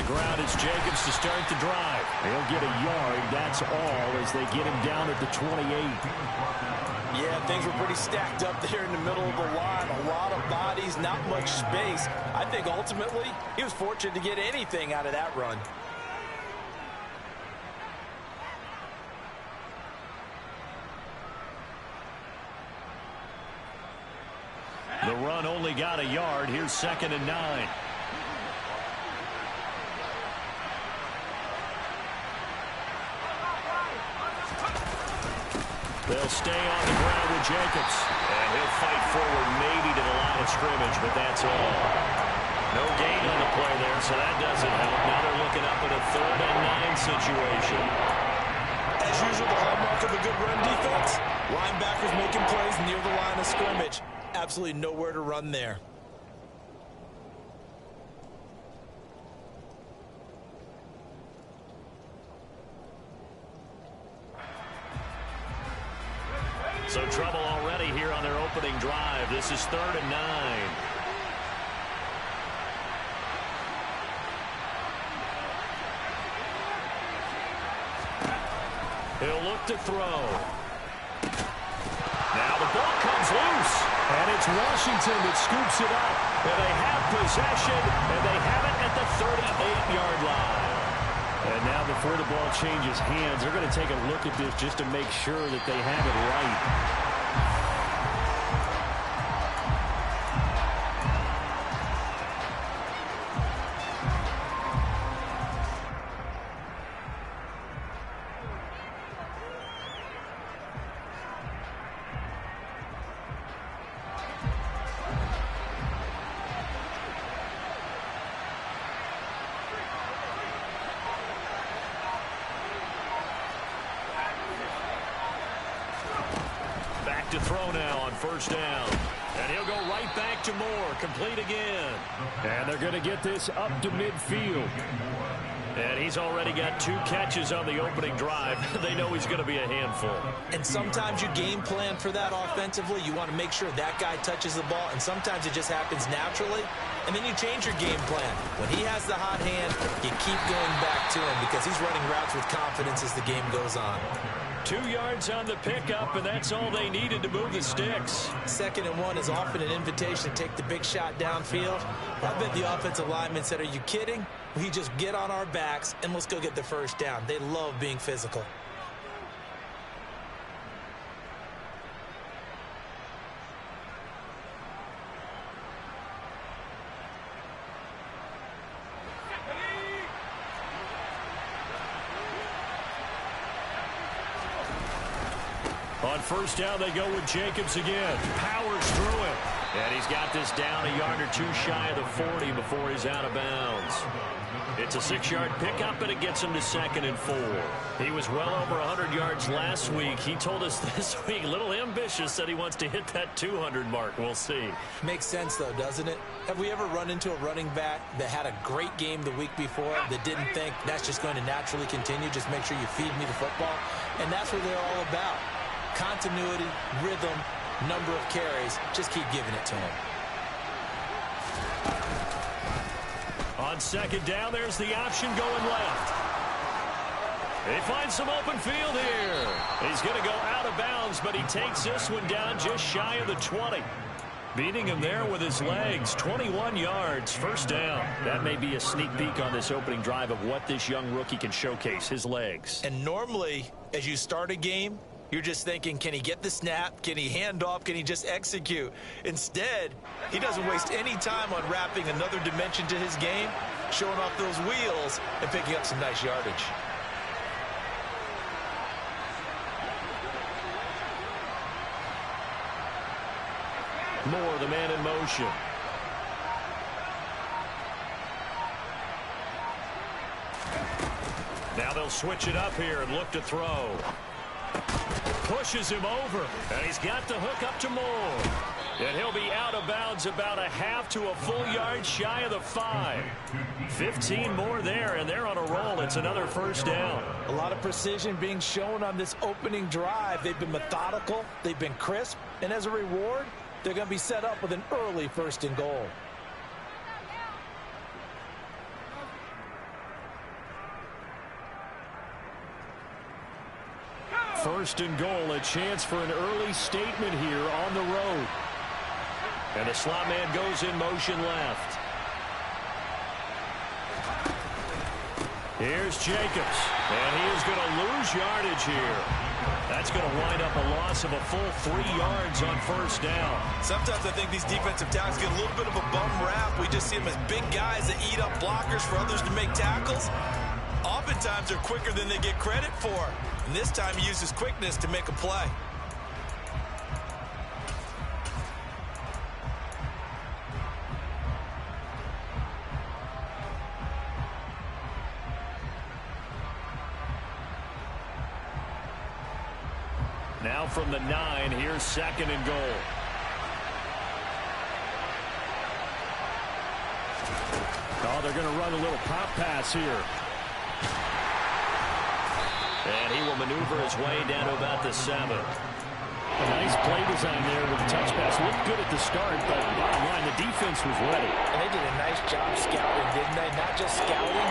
ground is Jacobs to start the drive. He'll get a yard. That's all as they get him down at the 28. Yeah, things were pretty stacked up there in the middle of the line. A lot of bodies, not much space. I think ultimately he was fortunate to get anything out of that run. The run only got a yard. Here's 2nd and 9. They'll stay on the ground with Jacobs. And he'll fight forward maybe to the line of scrimmage, but that's all. No gain on the play there, so that doesn't help. Now they're looking up at a 3rd and 9 situation. As usual, the hallmark of a good run defense, linebackers making plays near the line of scrimmage. Absolutely nowhere to run there. So trouble already here on their opening drive. This is 3rd and 9. He'll look to throw. Now the ball comes loose. And it's Washington that scoops it up. And they have possession, and they have it at the 38-yard line. And now before the ball changes hands, they're going to take a look at this just to make sure that they have it right. To throw now on 1st down. And he'll go right back to Moore. Complete again. And they're going to get this up to midfield. And he's already got 2 catches on the opening drive. They know he's going to be a handful. And sometimes you game plan for that offensively. You want to make sure that guy touches the ball. And sometimes it just happens naturally. And then you change your game plan. When he has the hot hand, you keep going back to him because he's running routes with confidence as the game goes on. 2 yards on the pickup, and that's all they needed to move the sticks. 2nd and 1 is often an invitation to take the big shot downfield. I bet the offensive linemen said, are you kidding? We just get on our backs, and let's go get the 1st down. They love being physical. On 1st down, they go with Jacobs again. Powers through it. And he's got this down a yard or 2 shy of the 40 before he's out of bounds. It's a 6-yard pickup, and it gets him to 2nd and 4. He was well over 100 yards last week. He told us this week, a little ambitious, said he wants to hit that 200 mark. We'll see. Makes sense, though, doesn't it? Have we ever run into a running back that had a great game the week before that didn't think that's just going to naturally continue? Just make sure you feed me the football. And that's what they're all about. Continuity, rhythm, number of carries. Just keep giving it to him. On 2nd down, there's the option going left. They find some open field here. He's going to go out of bounds, but he takes this one down just shy of the 20. Beating him there with his legs. 21 yards, 1st down. That may be a sneak peek on this opening drive of what this young rookie can showcase, his legs. And normally, as you start a game, you're just thinking, can he get the snap? Can he hand off? Can he just execute? Instead, he doesn't waste any time on wrapping another dimension to his game, showing off those wheels, and picking up some nice yardage. Moore, the man in motion. Now they'll switch it up here and look to throw. Pushes him over, and he's got the hook up to Moore. And he'll be out of bounds about a half to a full yard shy of the 5. 15 more there, and they're on a roll. It's another 1st down. A lot of precision being shown on this opening drive. They've been methodical, they've been crisp, and as a reward, they're going to be set up with an early 1st and goal. First and goal, a chance for an early statement here on the road. And the slot man goes in motion left. Here's Jacobs, and he is going to lose yardage here. That's going to wind up a loss of a full 3 yards on first down. Sometimes I think these defensive tackles get a little bit of a bum rap. We just see them as big guys that eat up blockers for others to make tackles. Oftentimes they're quicker than they get credit for. And this time he uses quickness to make a play. Now from the 9, here's second and goal. Oh, they're going to run a little pop pass here. And he will maneuver his way down to about the 7. A nice play design there with the touch pass. Looked good at the start, but bottom line, the defense was ready. And they did a nice job scouting, didn't they? Not just scouting,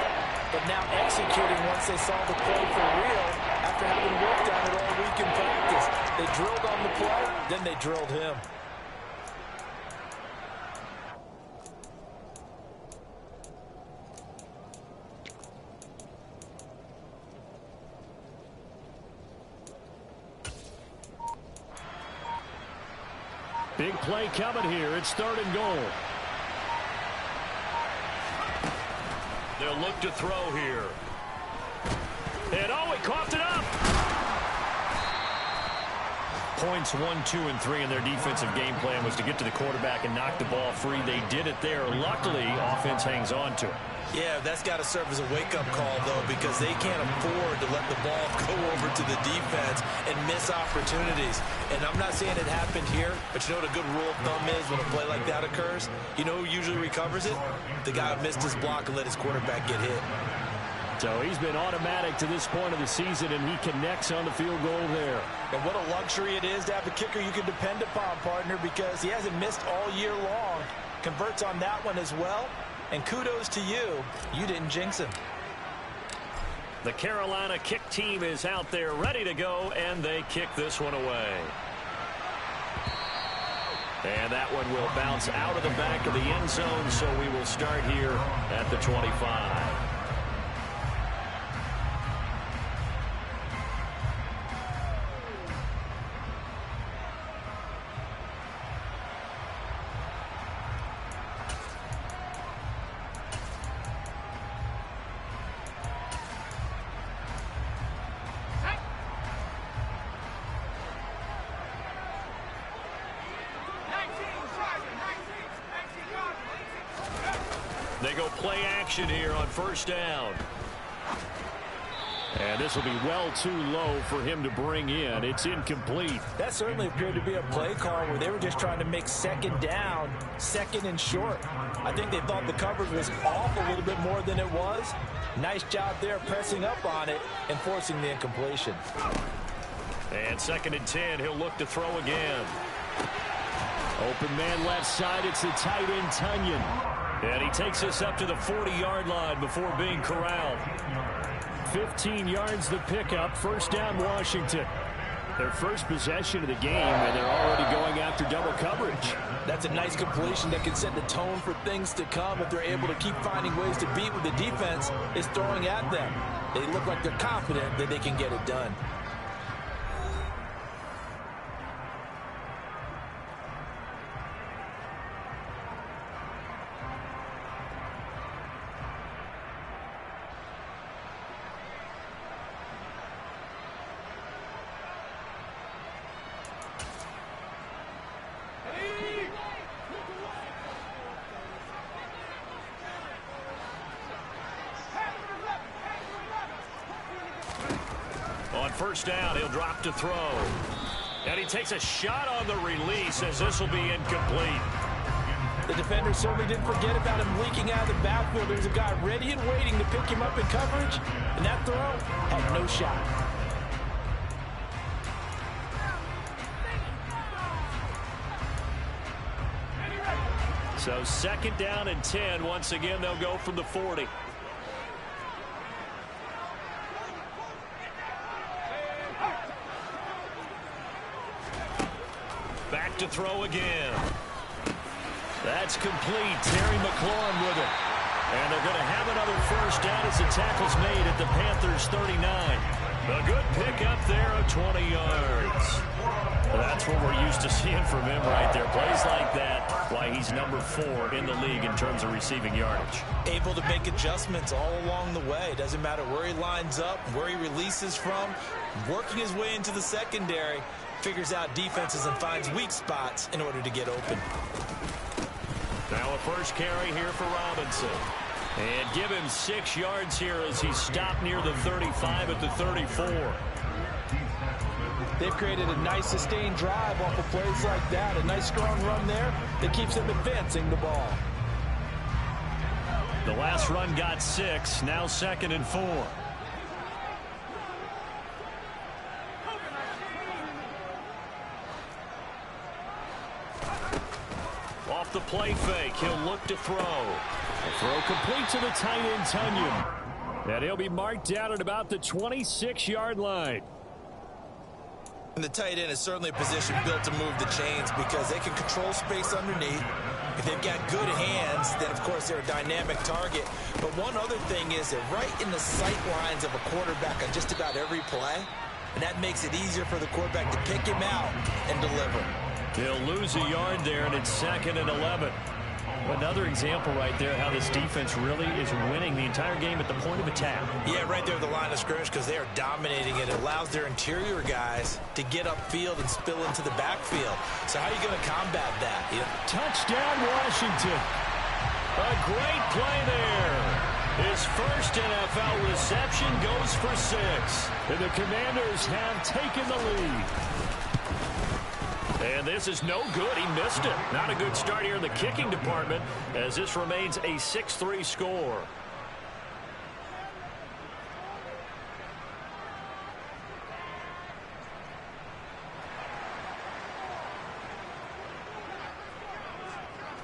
but now executing once they saw the play for real after having worked on it all week in practice. They drilled on the play, then they drilled him. Big play coming here. It's third and goal. They'll look to throw here. And oh, he coughed it up. Points 1, 2, and 3 in their defensive game plan was to get to the quarterback and knock the ball free. They did it there. Luckily, offense hangs on to it. Yeah, that's got to serve as a wake-up call, though, because they can't afford to let the ball go over to the defense and miss opportunities. And I'm not saying it happened here, but you know what a good rule of thumb is when a play like that occurs? You know who usually recovers it? The guy who missed his block and let his quarterback get hit. So he's been automatic to this point of the season, and he connects on the field goal there. And what a luxury it is to have a kicker you can depend upon, partner, because he hasn't missed all year long. Converts on that one as well. And kudos to you. You didn't jinx him. The Carolina kick team is out there ready to go, and they kick this one away. And that one will bounce out of the back of the end zone, so we will start here at the 25. They go play action here on first down. And this will be well too low for him to bring in. It's incomplete. That certainly appeared to be a play call where they were just trying to make second down, second and short. I think they thought the coverage was off a little bit more than it was. Nice job there pressing up on it and forcing the incompletion. And second and 10, he'll look to throw again. Open man left side, it's the tight end Tunyon. And he takes us up to the 40-yard line before being corralled. 15 yards the pickup. First down, Washington. Their first possession of the game, and they're already going after double coverage. That's a nice completion that can set the tone for things to come if they're able to keep finding ways to beat what the defense is throwing at them. They look like they're confident that they can get it done. On first down, he'll drop to throw. And he takes a shot on the release as this will be incomplete. The defender certainly didn't forget about him leaking out of the backfield. There's a guy ready and waiting to pick him up in coverage, and that throw had no shot. So second down and 10. Once again, they'll go from the 40. Back to throw again. That's complete. Terry McLaurin with it. And they're going to have another first down as the tackle's made at the Panthers' 39. A good pickup there of 20 yards. That's what we're used to seeing from him right there. Plays like that, why he's number 4 in the league in terms of receiving yardage. Able to make adjustments all along the way. Doesn't matter where he lines up, where he releases from. Working his way into the secondary. Figures out defenses and finds weak spots in order to get open. Now a first carry here for Robinson. And give him 6 yards here as he stopped near the 35 at the 34. They've created a nice sustained drive off of plays like that. A nice strong run there that keeps them advancing the ball. The last run got 6. Now 2nd and 4. Off the play fake, he'll look to throw. The throw complete to the tight end, Tunyon. And he'll be marked down at about the 26-yard line. And the tight end is certainly a position built to move the chains because they can control space underneath. If they've got good hands, then of course they're a dynamic target. But one other thing is they're right in the sight lines of a quarterback on just about every play. And that makes it easier for the quarterback to pick him out and deliver. He'll lose a yard there, and it's 2nd and 11. Another example right there how this defense really is winning the entire game at the point of attack. Yeah, right there at the line of scrimmage because they are dominating it. It allows their interior guys to get upfield and spill into the backfield. So how are you going to combat that? Touchdown, Washington. A great play there. His first NFL reception goes for 6. And the Commanders have taken the lead. And this is no good. He missed it. Not a good start here in the kicking department as this remains a 6-3 score.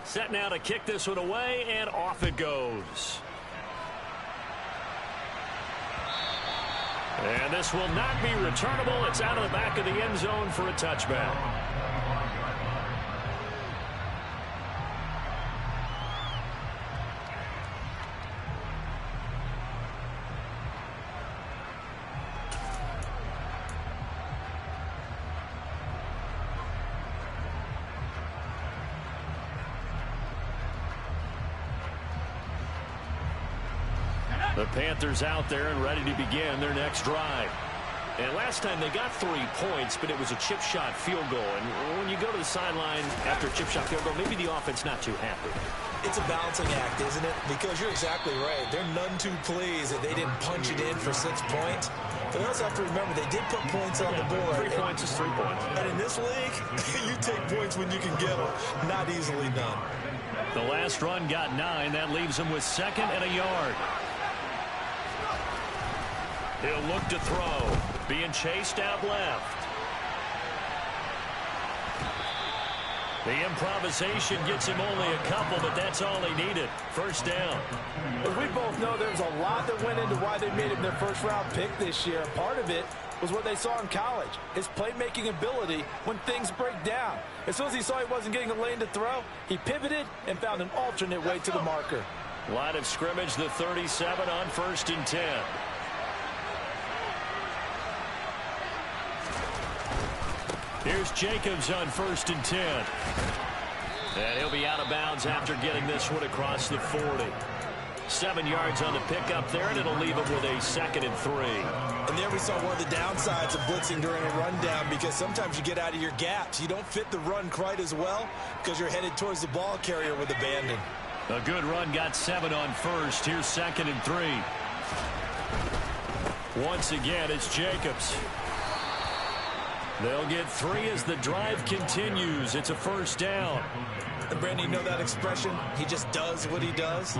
Set now to kick this one away, and off it goes. And this will not be returnable. It's out of the back of the end zone for a touchback. The Panthers out there and ready to begin their next drive. And last time they got 3 points, but it was a chip shot field goal. And when you go to the sideline after a chip shot field goal, maybe the offense not too happy. It's a balancing act, isn't it? Because you're exactly right. They're none too pleased that they didn't punch it in for 6 points. But they also have to remember they did put points on the board. 3 points is 3 points. And in this league, you take points when you can get them. Not easily done. The last run got 9. That leaves them with 2nd and a yard. He'll look to throw. Being chased out left. The improvisation gets him only a couple, but that's all he needed. First down. As we both know, there's a lot that went into why they made him their first-round pick this year. Part of it was what they saw in college, his playmaking ability when things break down. As soon as he saw he wasn't getting a lane to throw, he pivoted and found an alternate way to the marker. Line of scrimmage, the 37 on 1st and 10. Here's Jacobs on 1st and 10. And he'll be out of bounds after getting this one across the 40. 7 yards on the pickup there, and it'll leave him with a 2nd and 3. And there we saw one of the downsides of blitzing during a rundown because sometimes you get out of your gaps. You don't fit the run quite as well because you're headed towards the ball carrier with abandon. A good run got 7 on 1st. Here's 2nd and 3. Once again, it's Jacobs. They'll get 3 as the drive continues. It's a first down. And Brandon, you know that expression? He just does what he does.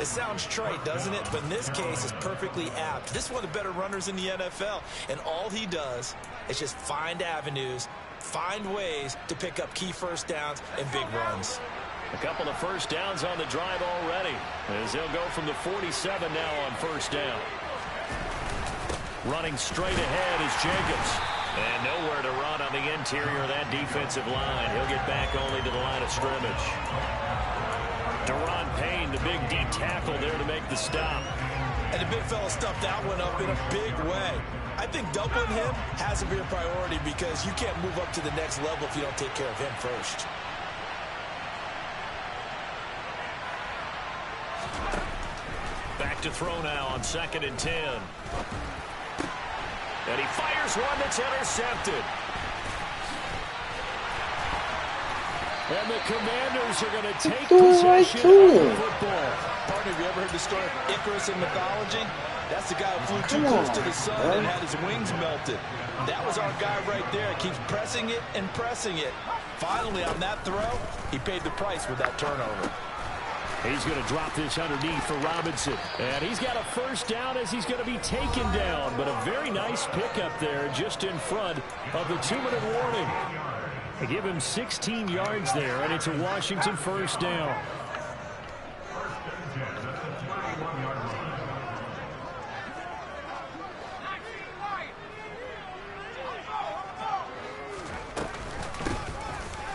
It sounds trite, doesn't it? But in this case, it's perfectly apt. This is one of the better runners in the NFL. And all he does is just find avenues, find ways to pick up key first downs and big runs. A couple of first downs on the drive already, as they'll go from the 47 now on first down. Running straight ahead is Jacobs. And nowhere to run on the interior of that defensive line. He'll get back only to the line of scrimmage. Deron Payne, the big D tackle there to make the stop. And the big fella stuffed that one up in a big way. I think doubling him has to be a priority because you can't move up to the next level if you don't take care of him first. Back to throw now on 2nd and 10. And he fires one that's intercepted. And the Commanders are going to take possession of the football. Partner, have you ever heard the story of Icarus in mythology? That's the guy who flew too close to the sun and had his wings melted. That was our guy right there. Keeps pressing it and pressing it. Finally, on that throw, he paid the price with that turnover. He's going to drop this underneath for Robinson. And he's got a first down as he's going to be taken down. But a very nice pickup there just in front of the 2-minute warning. They give him 16 yards there, and it's a Washington first down.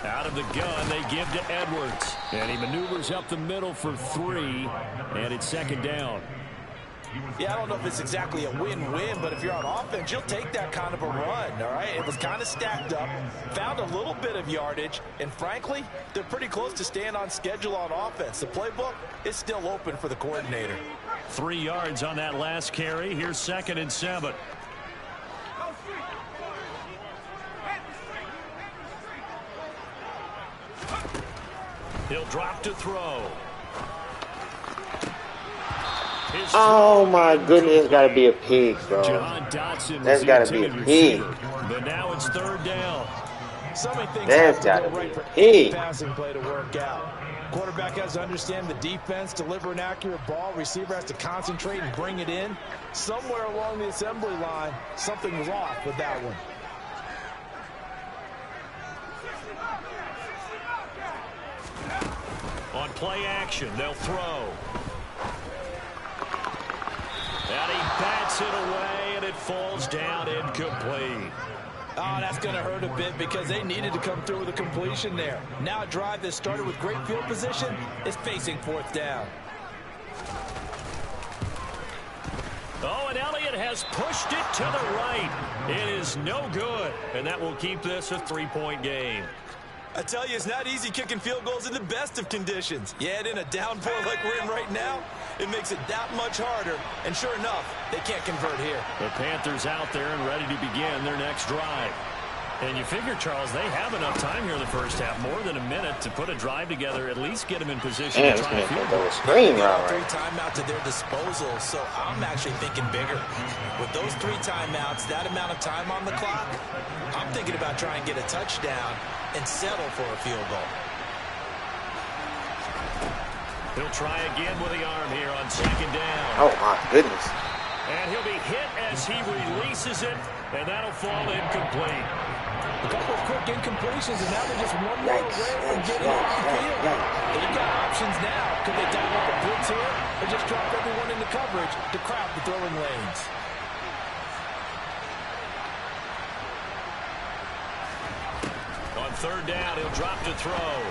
Out of the gun, they give to Edwards. And he maneuvers up the middle for 3, and it's 2nd down. Yeah, I don't know if it's exactly a win-win, but if you're on offense, you'll take that kind of a run, all right? It was kind of stacked up, found a little bit of yardage, and frankly, they're pretty close to staying on schedule on offense. The playbook is still open for the coordinator. 3 yards on that last carry. Here's 2nd and 7. He'll drop to throw. Oh my goodness, it's gotta be a pig, bro. That's gotta be a pig. But now it's 3rd down. So many things That's gotta be a pig. Passing play to work out. Quarterback has to understand the defense, deliver an accurate ball. Receiver has to concentrate and bring it in. Somewhere along the assembly line, something was off with that one. On play action, they'll throw. And he bats it away, and it falls down incomplete. Oh, that's going to hurt a bit because they needed to come through with a completion there. Now a drive that started with great field position is facing 4th down. Oh, and Elliott has pushed it to the right. It is no good, and that will keep this a 3-point game. I tell you, it's not easy kicking field goals in the best of conditions. Yet in a downpour like we're in right now, it makes it that much harder. And sure enough, they can't convert here. The Panthers out there and ready to begin their next drive. And you figure, Charles, they have enough time here in the first half, more than a minute, to put a drive together, at least get them in position to try and field goal. Screen route, right? 3 timeouts at their disposal, so I'm actually thinking bigger. With those 3 timeouts, that amount of time on the clock, I'm thinking about trying to get a touchdown and settle for a field goal. He'll try again with the arm here on 2nd down. Oh my goodness. And he'll be hit as he releases it, and that'll fall incomplete. A couple of quick incompletions, and now they're just one more away from getting off the field. They've got options now. Could they dial up a blitz here, or just drop everyone into coverage to crowd the throwing lanes? On 3rd down, he'll drop to throw.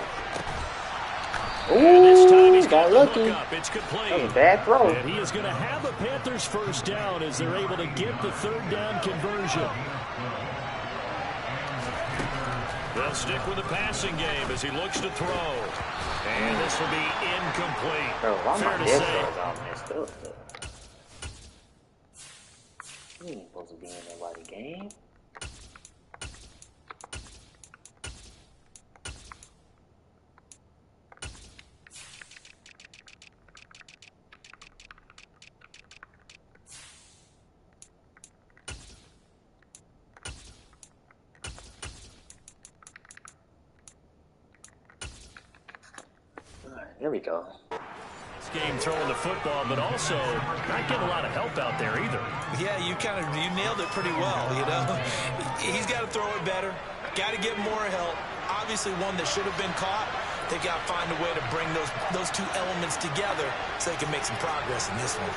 Ooh, this time he's got lucky. It's complete. That was a bad throw. And he is going to have the Panthers first down as they're able to get the 3rd down conversion. They'll stick with the passing game as he looks to throw. And this will be incomplete. Bro, why Fair my to death say. throws all messed up, though? He ain't supposed to be in nobody's game. There we go. This game throwing the football, but also not getting a lot of help out there either. Yeah, you nailed it pretty well, you know. He's got to throw it better. Got to get more help. Obviously one that should have been caught. They got to find a way to bring those 2 elements together so they can make some progress in this one.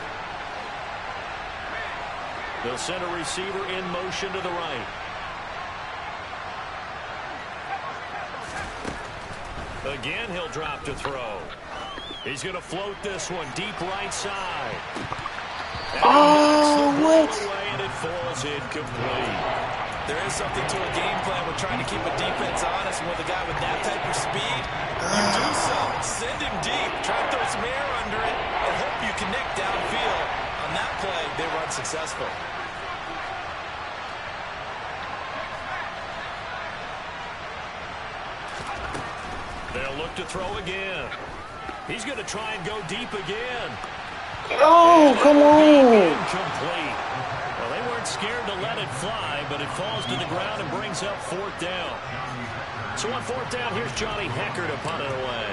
They'll send a receiver in motion to the right. Again, he'll drop to throw. He's going to float this one deep right side. Oh, what? And it falls incomplete. There is something to a game plan with trying to keep a defense honest. With a guy with that type of speed, you do so. Send him deep. Try to throw some air under it and hope you connect downfield. On that play, they run successful. They'll look to throw again. He's going to try and go deep again. Oh, come on. Incomplete. Well, they weren't scared to let it fly, but it falls to the ground and brings up 4th down. So on 4th down, here's Johnny Hecker to punt it away.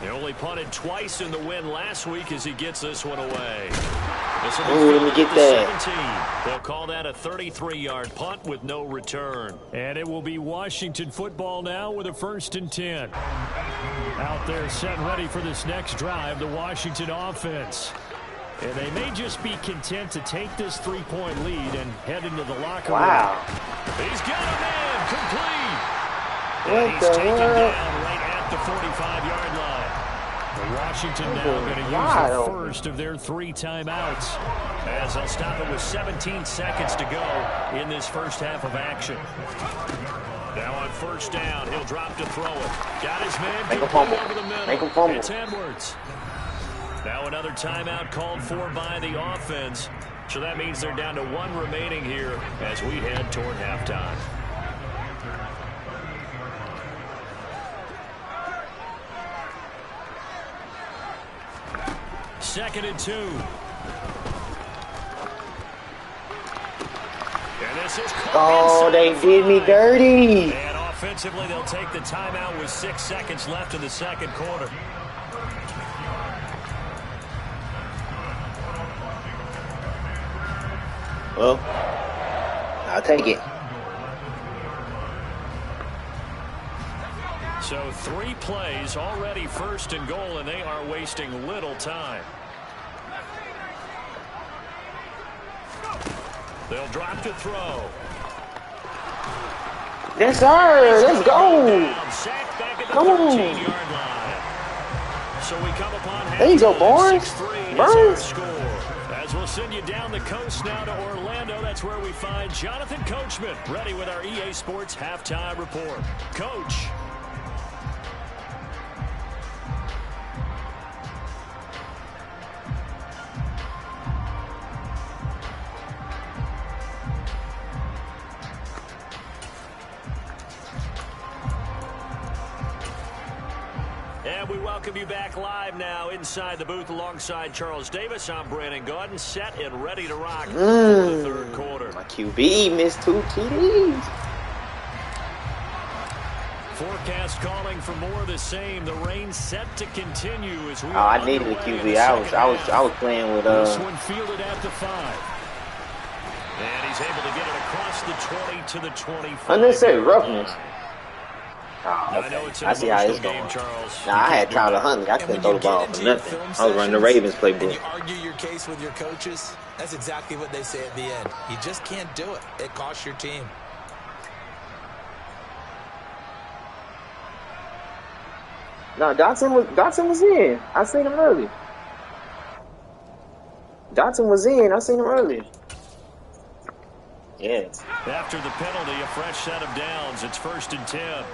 He only punted twice in the win last week as he gets this one away. Oh, let me get that. 17. They'll call that a 33-yard punt with no return. And it will be Washington football now with a 1st and 10. Out there set ready for this next drive, the Washington offense. And they may just be content to take this 3-point lead and head into the locker room. Wow. He's got a man complete. What He's the taken world? down right at the 45-yard line. Washington now going to use the first of their 3 timeouts, as they'll stop it with 17 seconds to go in this first half of action. Now on 1st down, he'll drop to throw it. Got his man. Make him fumble. Over the middle. Make him fumble. It's Edwards. Now another timeout called for by the offense. So that means they're down to 1 remaining here as we head toward halftime. Second and 2. And this is they did me dirty. And offensively, they'll take the timeout with 6 seconds left in the second quarter. Well, I'll take it. So 3 plays already 1st and goal, and they are wasting little time. They'll drop to throw. Yes, sir. Let's go. Sacked back at the Come on. 13-yard line. So we come upon There you go, halftime. boys. 6-3 is Burns. our score. As we'll send you down the coast now to Orlando. That's where we find Jonathan Coachman ready with our EA Sports halftime report. Coach. And we welcome you back live now inside the booth alongside Charles Davis. I'm Brandon Gaudin, set and ready to rock for the 3rd quarter. My QB missed 2 TDs. Forecast calling for more of the same. The rain set to continue as we. I needed a QB. I was playing with This one fielded at the 5. And he's able to get it across the 20 to the 25. unnecessary roughness. Oh, I know okay. it's an I see how it's emotional going. game, Charles. Nah, I had Tyler Huntley. I couldn't throw the ball for nothing. I was running the Ravens And playbook. you argue your case with your coaches, that's exactly what they say at the end. You just can't do it. It costs your team. No, Dotson was in. I seen him earlier. Dotson was in. I seen him earlier. Yeah. After the penalty, a fresh set of downs. It's 1st and 10.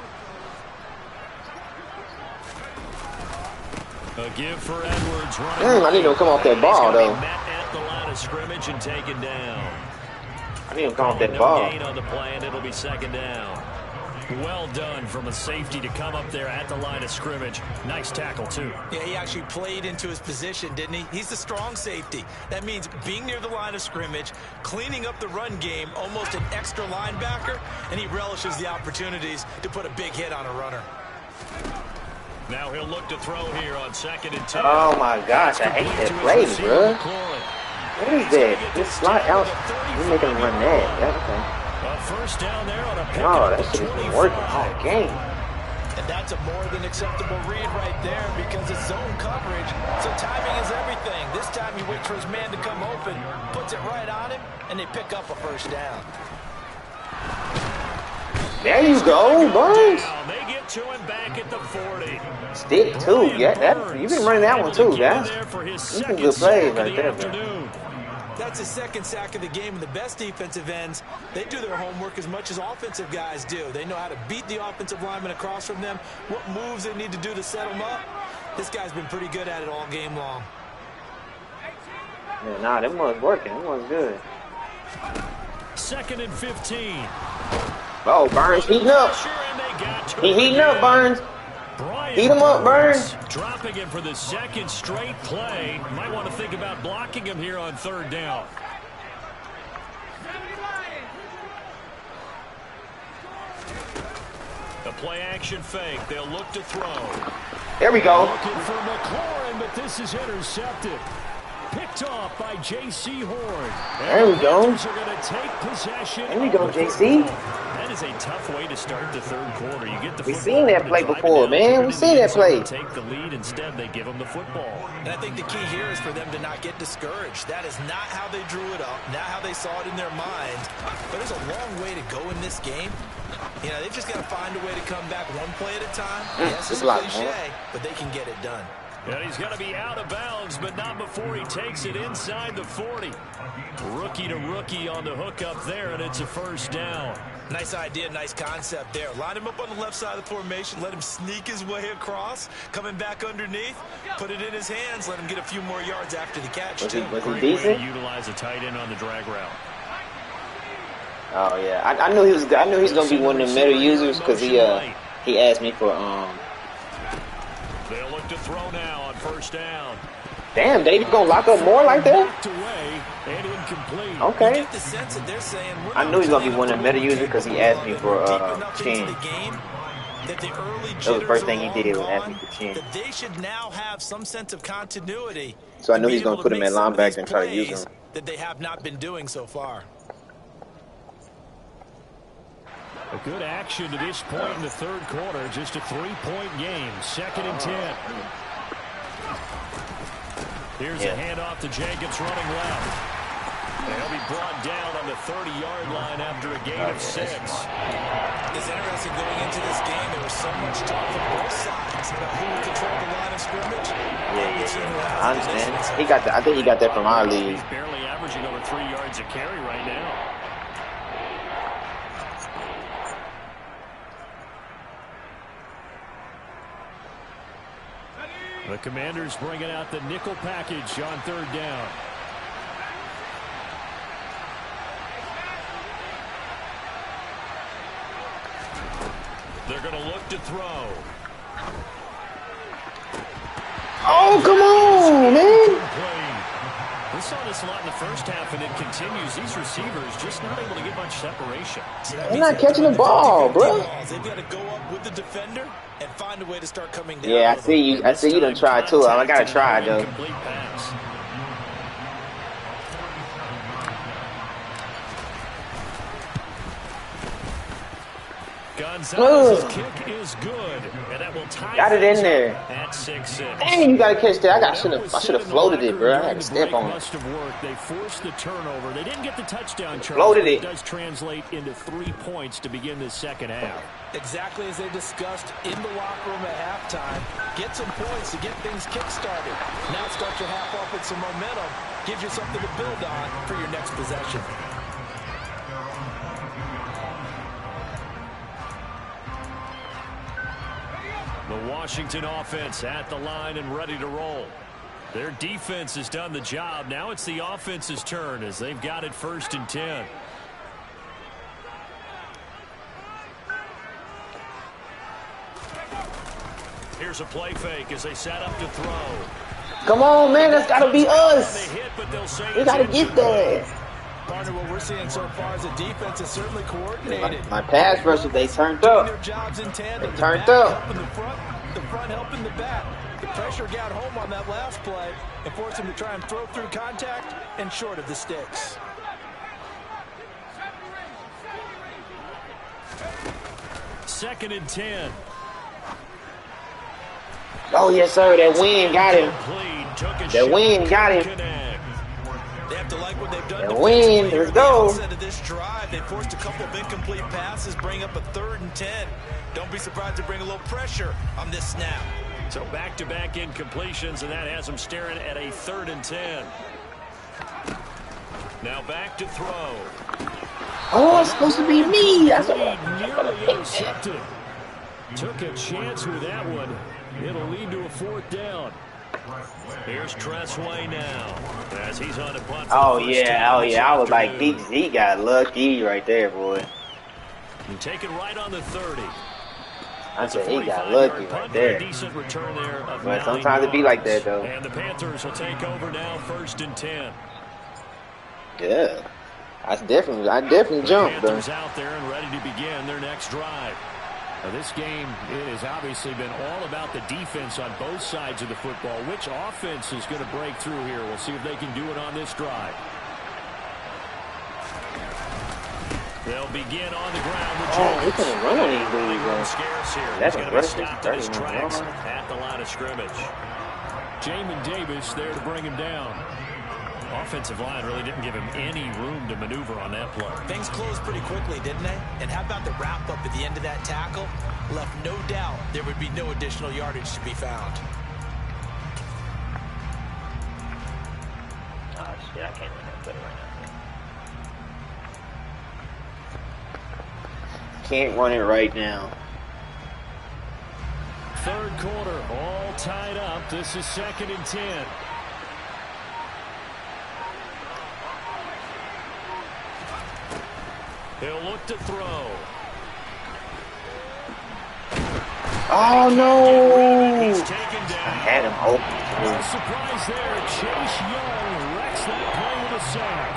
A give for Edwards. I need him to come off that ball, though. Met at the line of scrimmage and taken down. I need him to come off that No ball. gain on the play, and it'll be 2nd down. Well done from a safety to come up there at the line of scrimmage. Nice tackle, too. Yeah, he actually played into his position, didn't he? He's the strong safety. That means being near the line of scrimmage, cleaning up the run game, almost an extra linebacker, and he relishes the opportunities to put a big hit on a runner. Now he'll look to throw here on 2nd and 10. Oh, my gosh. I hate that play, bro. What is that? This slot out. You're making him run that. Yeah, okay. A 1st down there on a pick Oh, at that the shit has 25. been working all game. And that's a more than acceptable read right there because it's zone coverage. So timing is everything. This time he waits for his man to come open, puts it right on him, and they pick up a 1st down. There you go, Burns. They get to him back at the 40. Stick too. Yeah, you've been running that one too, guys. Some good plays right there, man. That's his second sack of the game, and the best defensive ends, they do their homework as much as offensive guys do. They know how to beat the offensive lineman across from them, what moves they need to do to set them up. This guy's been pretty good at it all game long. Yeah, nah, that one's working. That one's good. 2nd and 15. Oh, Burns heating up. He heating up, Burns. Heat him up, Burns. Dropping him for the second straight play. Might want to think about blocking him here on 3rd down. The play action fake. They'll look to throw. There we go. Looking for McLaurin, but this is intercepted. Picked off by J.C. Horn. There we go. Are going to take possession. There we go, J.C. That is a tough way to start the 3rd quarter. You get the We've seen that play before, man. We've seen that play. Take the lead. Instead, they give them the football. And I think the key here is for them to not get discouraged. That is not how they drew it up, not how they saw it in their mind. But there's a long way to go in this game. You know, they've just got to find a way to come back one play at a time. Yes, it's a cliche, but they can get it done. And he's going to be out of bounds, but not before he takes it inside the 40. Rookie to rookie on the hook up there, and it's a 1st down. Nice idea, nice concept there. Line him up on the left side of the formation, let him sneak his way across, coming back underneath, put it in his hands, let him get a few more yards after the catch, too. Was he decent? Utilize a tight end on the drag route. Oh yeah, I knew he was. I knew he's gonna be one of the middle users because he asked me for They'll look to throw now on 1st down. Damn, David gonna lock up more like that? Away and incomplete. Okay. Get the sense that they're saying, I knew he's gonna be one of the middle users because he asked me for Chin. That the early That was the first thing he did was ask me for Chin. That they should now have some sense of continuity. So I knew he's gonna put him at linebacker and try to use him. That they have not been doing so far. A good action to this point in the 3rd quarter. Just a 3-point game. 2nd and 10. Here's a handoff to Jacobs running left. And he'll be brought down on the 30-yard line after a gain of 6. It's interesting going into this game. There was so much talk from both sides about who would control the line of scrimmage. Yeah. I understand. He got that. I think he got that from our league. He's barely averaging over 3 yards a carry right now. The Commanders bringing out the nickel package on 3rd down. They're going to look to throw. Oh, come on, man. We saw this a lot in the 1st half, and it continues. These receivers just not able to get much separation. They're not catching the ball, bro. They've got to go up with the defender and find a way to start coming down. Yeah, I see you. I see you done tried too. I gotta try though. Gonzalez's kick is good, and that will tie. Got it in there. At 6-6. Dang, you gotta catch that. I should have floated it, bro. I had to step on it. They forced the turnover. They didn't get the touchdown. Floated it. It does translate into 3 points to begin the 2nd half. Exactly as they discussed in the locker room at halftime. Get some points to get things kick-started. Now start your half off with some momentum. Gives you something to build on for your next possession. The Washington offense at the line and ready to roll. Their defense has done the job. Now it's the offense's turn as they've got it 1st and 10. Here's a play fake as they set up to throw. Come on, man. That's got to be us. We got to get there. Partner, what we're seeing so far is the defense is certainly coordinated. My pass rushers, they turned up. They turned up. The front helping the back. The pressure got home on that last play and forced him to try and throw through contact and short of the sticks. Second and 10. Oh, yes, sir. That wind got him. That wind got him. They have to like what they've done And win. Let's go. At the outset of this drive, they forced a couple of incomplete passes, bring up a 3rd and 10. Don't be surprised to bring a little pressure on this snap. So back-to-back incompletions, and that has them staring at a 3rd and 10. Now back to throw. Oh, it's supposed to be me. That's Nearly intercepted. Took a chance with that one. It'll lead to a 4th down. Here's Tressway now as he's on a punt. Oh yeah. I was like, DZ got lucky right there, boy. And take it right on the 30. I said he got lucky right there. Decent return there of But sometimes it be like that though. And the Panthers will take over now, 1st and 10. Yeah, I definitely jumped though. Panthers out there and ready to begin their next drive. Now, this game, it has obviously been all about the defense on both sides of the football. Which offense is going to break through here? We'll see if they can do it on this drive. They'll begin on the ground with Oh, we couldn't run on these dudes, bro. Scarce here. That's He's going to be aggressive. stopped in his tracks at the line of scrimmage. Jamin Davis there to bring him down. Offensive line really didn't give him any room to maneuver on that play. Things closed pretty quickly, didn't they? And how about the wrap-up at the end of that tackle? Left no doubt there would be no additional yardage to be found. Oh shit, I can't run that play right now. Can't run it right now. 3rd quarter, all tied up. This is 2nd and 10. He'll look to throw. Oh no! He's taken I down. had him open. No surprise there. Chase Young wrecks that play with a sack.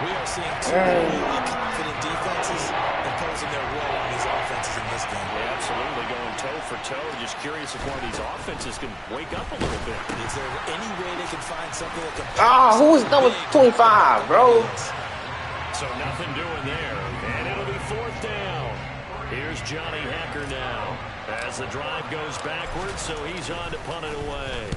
We are seeing two really confident defenses imposing their will on these offenses in this game. Yeah, absolutely, going toe for toe. Just curious if one of these offenses can wake up a little bit. Is there any way they can find something that can... Ah, who was number 25, bro? So nothing doing there. And it'll be 4th down. Here's Johnny Hacker now as the drive goes backwards, so he's on to punt it away.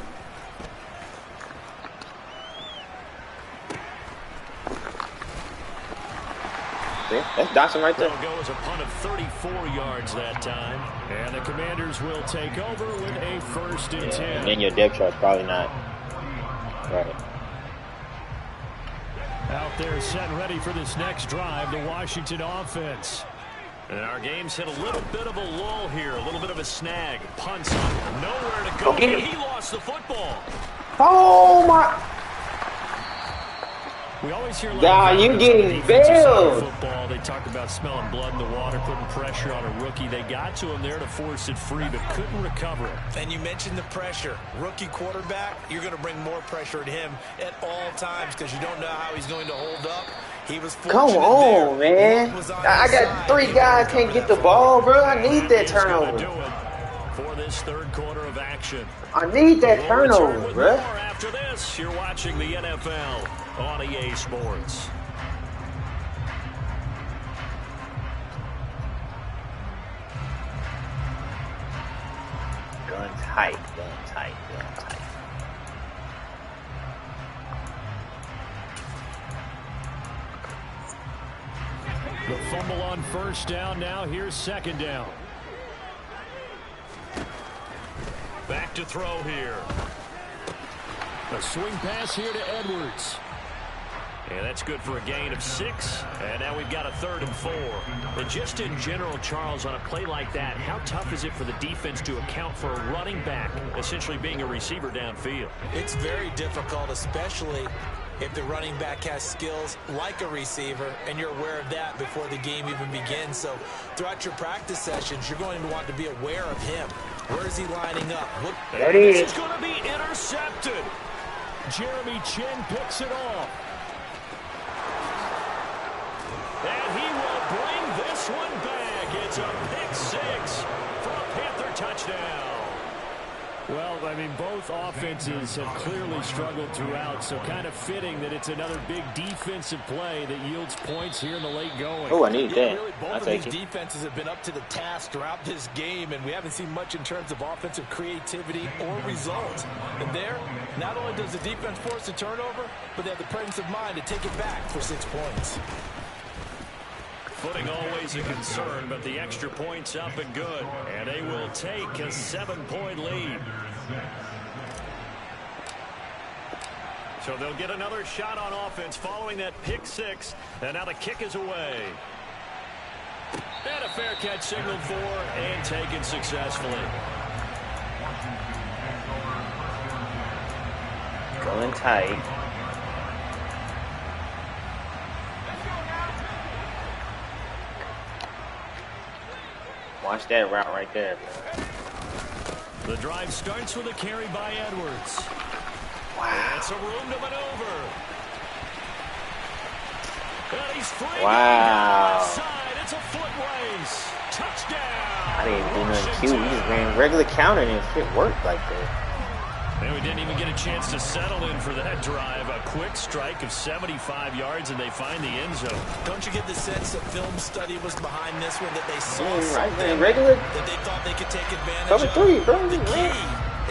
See, that's Dawson right there. It'll go as a punt of 34 yards that time. And the Commanders will take over with a 1st and 10. And then your depth chart's probably not right. Out there set and ready for this next drive, the Washington offense. And our game's hit a little bit of a lull here, a little bit of a snag. Punts on, nowhere to go. Okay. He lost the football. Oh my! We always hear God, you getting bailed. Football. They talk about smelling blood in the water, putting pressure on a rookie. They got to him there to force it free, but couldn't recover it. And you mentioned the pressure. Rookie quarterback, you're going to bring more pressure at him at all times because you don't know how he's going to hold up. He was fortunate. Come on, man. I got 3 guys can't get the ball, bro. I need that turnover. For this 3rd quarter of action. I need that turnover, bro. After this, you're watching the NFL on EA Sports. Gun tight, gun tight, gun tight. The fumble on 1st down now. Here's 2nd down. Back to throw here. A swing pass here to Edwards. And that's good for a gain of 6. And now we've got a 3rd and 4. And just in general, Charles, on a play like that, how tough is it for the defense to account for a running back essentially being a receiver downfield? It's very difficult, especially if the running back has skills like a receiver, and you're aware of that before the game even begins. So throughout your practice sessions, you're going to want to be aware of him. Where is he lining up? There he is. This is going to be intercepted. Jeremy Chin picks it off. And he will bring this one back. It's a pick 6 for a Panther touchdown. Well, I mean, both offenses have clearly struggled throughout, so kind of fitting that it's another big defensive play that yields points here in the late going. Oh, I need that. Really, both I'll of take these it. defenses have been up to the task throughout this game, and we haven't seen much in terms of offensive creativity or results. And there, not only does the defense force a turnover, but they have the presence of mind to take it back for 6 points. Footing always a concern, but the extra point's up and good. And they will take a 7-point lead. So they'll get another shot on offense following that pick six. And now the kick is away. And a fair catch signaled for and taken successfully. Going tight. Watch that route right there. The drive starts with a carry by Edwards. Wow. It's a room to maneuver. And he's free. Wow. Side. It's a foot race. Touchdown. I didn't do nothing cute. We just ran regular counter and it worked like that. And we didn't even get a chance to settle in for that drive. A quick strike of 75 yards, and they find the end zone. Don't you get the sense that film study was behind this one, that they saw Right, something regular. that they thought they could take advantage Cover of? 3, bro. The key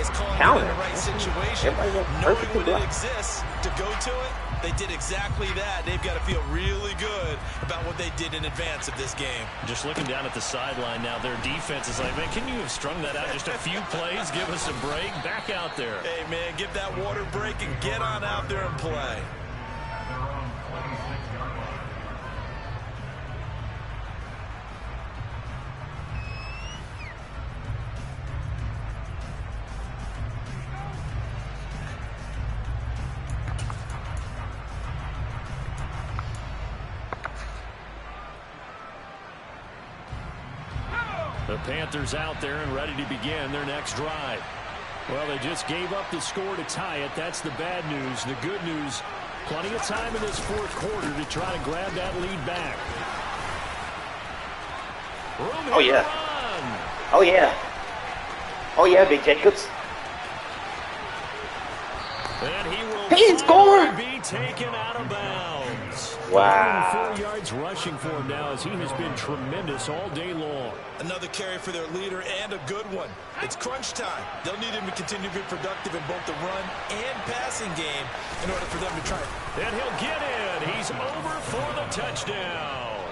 is calling it in the right situation. Knowing when it exists to go to it, they did exactly that. They've got to feel really good about what they did in advance of this game. Just looking down at the sideline now, their defense is like, man, can you have strung that out just a few plays? Give us a break. Back out there. Hey, man, give that water break and get on out there and play. The Panthers out there and ready to begin their next drive. Well, they just gave up the score to tie it. That's the bad news. The good news, plenty of time in this fourth quarter to try to grab that lead back. Oh, yeah. Oh, yeah. Oh, yeah, Big Jacobs. And he will be taken out of bounds. Wow. 4 yards rushing for him now as he has been tremendous all day long. Another carry for their leader and a good one. It's crunch time. They'll need him to continue to be productive in both the run and passing game in order for them to try. And he'll get in. He's over for the touchdown.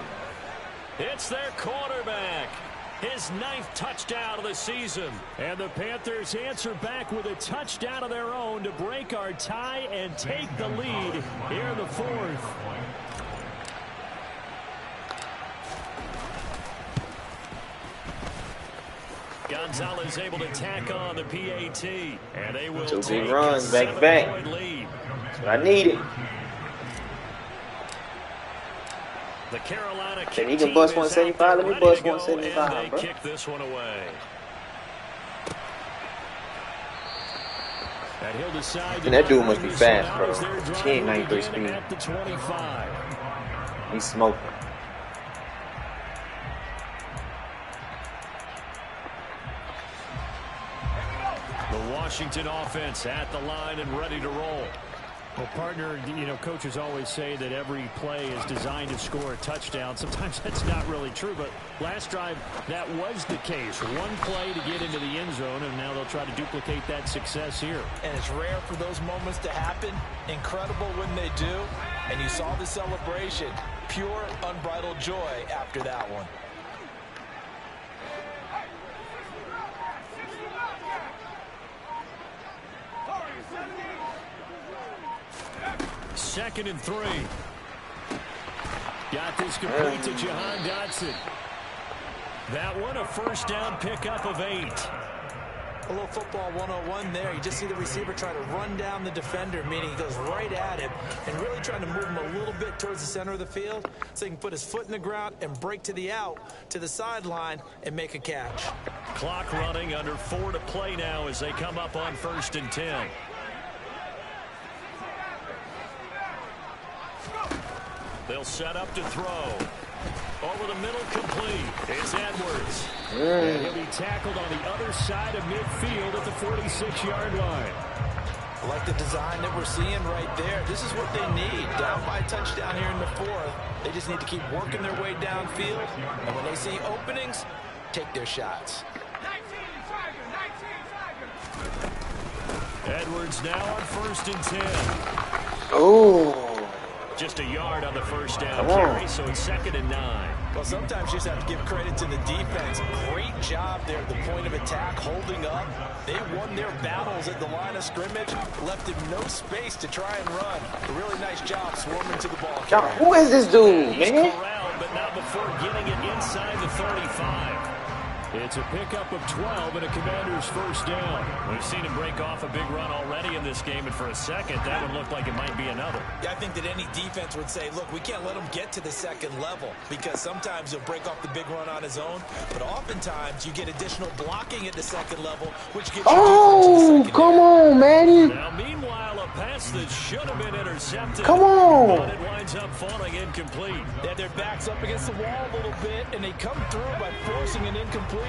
It's their quarterback. His 9th touchdown of the season. And the Panthers answer back with a touchdown of their own to break our tie and take the lead here in the fourth. Gonzalez able to tack on the PAT. And they will 2 take big runs, a back to back. 7-point lead. That's what I needed. The Carolina Can he even bust 175? Let me bust 175, and they bro. kick this one away. And he'll decide And that dude must be to fast, bro. as their drive He ain't will 93 begin speed. at the 25. He's smoking. The Washington offense at the line and ready to roll. Well, partner, you know, coaches always say that every play is designed to score a touchdown. Sometimes that's not really true, but last drive, that was the case. One play to get into the end zone, and now they'll try to duplicate that success here. And it's rare for those moments to happen. Incredible when they do. And you saw the celebration. Pure, unbridled joy after that one. Second and 3. Got this complete to Jahan Dotson. That one a first down pickup of 8. A little football 101 there. You just see the receiver try to run down the defender, meaning he goes right at him and really trying to move him a little bit towards the center of the field so he can put his foot in the ground and break to the out, to the sideline, and make a catch. Clock running, under 4 to play now as they come up on 1st and 10. They'll set up to throw. Over the middle, complete. It's Edwards. And he'll be tackled on the other side of midfield at the 46-yard line. I like the design that we're seeing right there. This is what they need. Down by a touchdown here in the fourth. They just need to keep working their way downfield. And when they see openings, take their shots. Edwards now on 1st and 10. Oh. Just a yard on the first down carry, so it's 2nd and 9. Well, sometimes you just have to give credit to the defense. Great job there at the point of attack, holding up. They won their battles at the line of scrimmage, left him no space to try and run. A really nice job swarming to the ball. Who is this dude, He's man? corralled, but not before getting it inside the 35. It's a pickup of 12 and a Commander's first down. We've seen him break off a big run already in this game, and for a second, that would look like it might be another. Yeah, I think that any defense would say, look, we can't let him get to the second level, because sometimes he'll break off the big run on his own, but oftentimes you get additional blocking at the second level, which gives you come on, man. Now, meanwhile, a pass that should have been intercepted. Come on. But it winds up falling incomplete. They had their backs up against the wall a little bit, and they come through by forcing an incompletion.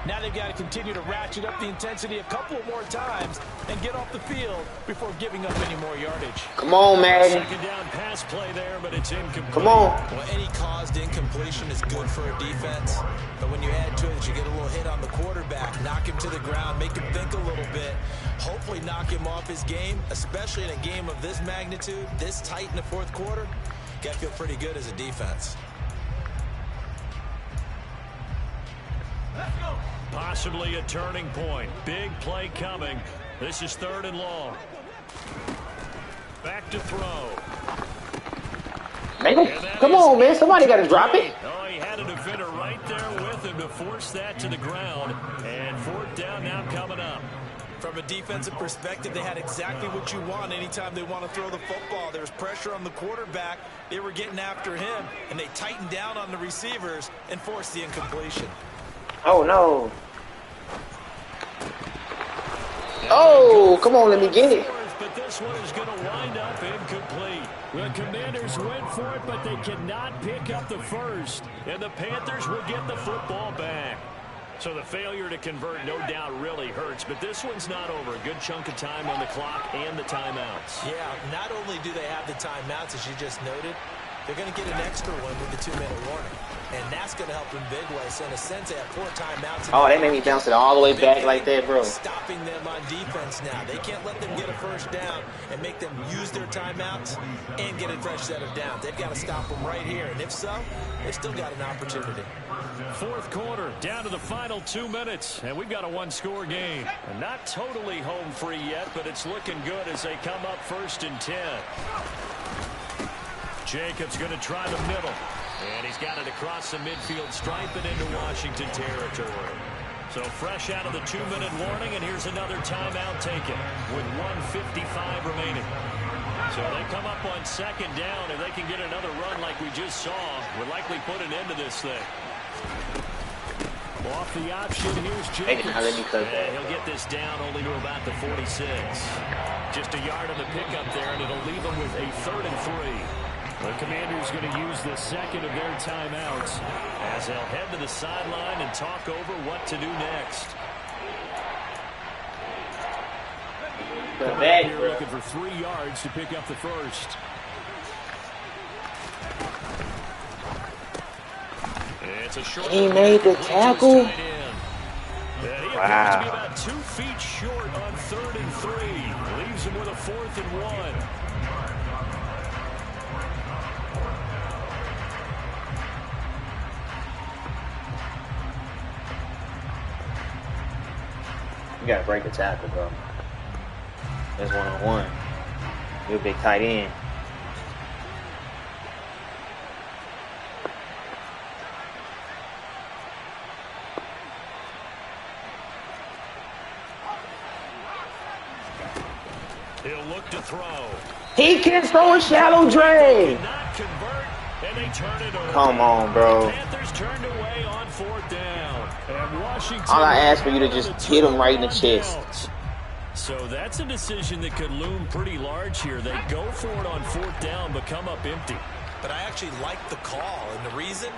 Now they've got to continue to ratchet up the intensity a couple more times and get off the field before giving up any more yardage. Come on, man. Second down pass play there, but it's incomplete. Come on. Well, any caused incompletion is good for a defense, but when you add to it, you get a little hit on the quarterback, knock him to the ground, make him think a little bit, hopefully knock him off his game, especially in a game of this magnitude, this tight in the fourth quarter. You got to feel pretty good as a defense. Possibly a turning point. Big play coming. This is 3rd and long. Back to throw. Come on, man. Somebody got to drop it. Oh, he had a defender right there with him to force that to the ground. And 4th down now coming up. From a defensive perspective, they had exactly what you want anytime they want to throw the football. There was pressure on the quarterback. They were getting after him, and they tightened down on the receivers and forced the incompletion. Oh, no. Oh, come on, let me get it. But this one is going to wind up incomplete. The Commanders went for it, but they cannot pick up the first. And the Panthers will get the football back. So the failure to convert, no doubt, really hurts. But this one's not over. A good chunk of time on the clock and the timeouts. Yeah, not only do they have the timeouts, as you just noted, they're going to get an extra one with the 2-minute warning. And that's going to help in big ways. So in a sense, they have 4 timeouts. Oh, they made me bounce it all the way back like that, bro. Stopping them on defense now. They can't let them get a first down and make them use their timeouts and get a fresh set of downs. They've got to stop them right here. And if so, they've still got an opportunity. 4th quarter, down to the final 2 minutes. And we've got a 1-score game. And not totally home free yet, but it's looking good as they come up 1st and 10. Jacobs going to try the middle. And he's got it across the midfield stripe and into Washington territory. So fresh out of the 2-minute warning, and here's another timeout taken with 1:55 remaining. So they come up on 2nd down. If they can get another run like we just saw, would likely put an end to this thing. Off the option, here's Jacobs. And he'll get this down only to about the 46. Just a yard on the pickup there, and it'll leave them with a 3rd and 3. The Commanders going to use the second of their timeouts as they'll head to the sideline and talk over what to do next. Here looking for 3 yards to pick up the first. It's a short. He made the tackle. Wow. To be about 2 feet short on 3rd and 3. Leaves him with a 4th and 1. You gotta break the tackle, bro. That's 1-on-1. You're a big tight end. He'll look to throw. He can throw a shallow drain. Cannot convert, and they turn it over. Come on, bro. The Panthers turned away on 4th down. And Washington. All I ask for you to just hit him right in the chest. So that's a decision that could loom pretty large here. They go for it on 4th down, but come up empty. But I actually like the call, and the reason,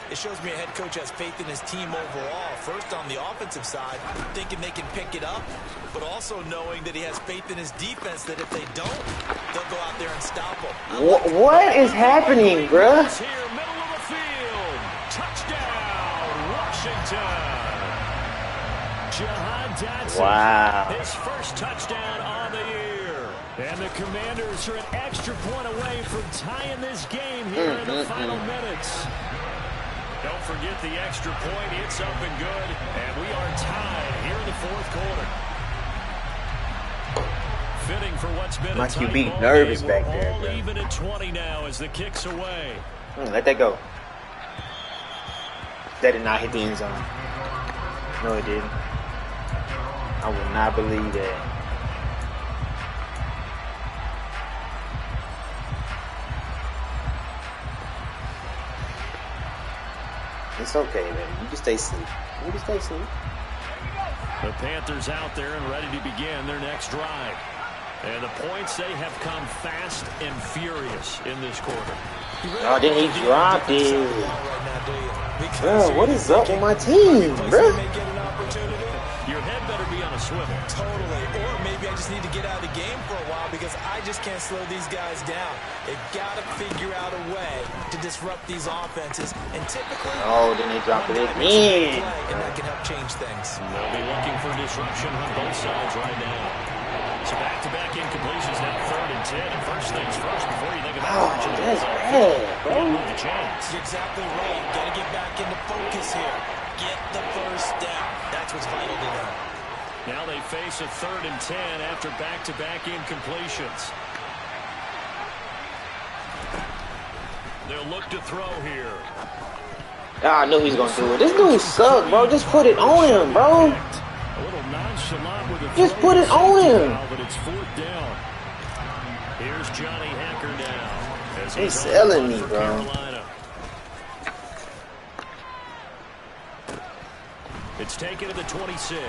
It shows me a head coach has faith in his team overall. First on the offensive side, thinking they can pick it up, but also knowing that he has faith in his defense that if they don't, they'll go out there and stop them. What is happening, bruh? Here, middle of the field. Touchdown, Washington. Jahan Dotson. Wow. His first touchdown on the year. And the Commanders are an extra point away from tying this game here in the final minutes. Don't forget the extra point. It's up and good. And we are tied here in the fourth quarter. Fitting for what's been My a tight QB ball nervous game. back We're there, all bro. even at 20 now as the kick's away. Let that go. That did not hit the end zone. No, it didn't. I would not believe that. It's okay, man. You can stay asleep. You can stay asleep. The Panthers out there and ready to begin their next drive. And the points, they have come fast and furious in this quarter. Oh, then he dropped it. Bro, what is up with my team, bro? Your head better be on a swivel. Totally. Or maybe I just need to get out of the game for a while because I just can't slow these guys down. They've got to figure out a way to disrupt these offenses. And typically, oh, then they dropped it again. And that can help change things. They'll be looking for disruption on both sides right now. So back-to-back incompletions now 3rd and 10. And first things first, before you think about marching the that's ball, bad, bro. you move the chains. You're exactly right. Got to get back into focus here. Get the first down. That's what's vital to them. Now they face a 3rd and 10 after back-to-back incompletions. They'll look to throw here. I knew he was going to do it. This dude suck, bro. Just put it on him, bro. A little nonchalant with a Just put it on him. But it's 4th down. Here's Johnny Hacker now. As He's selling me, bro. Carolina. It's taken to the 26.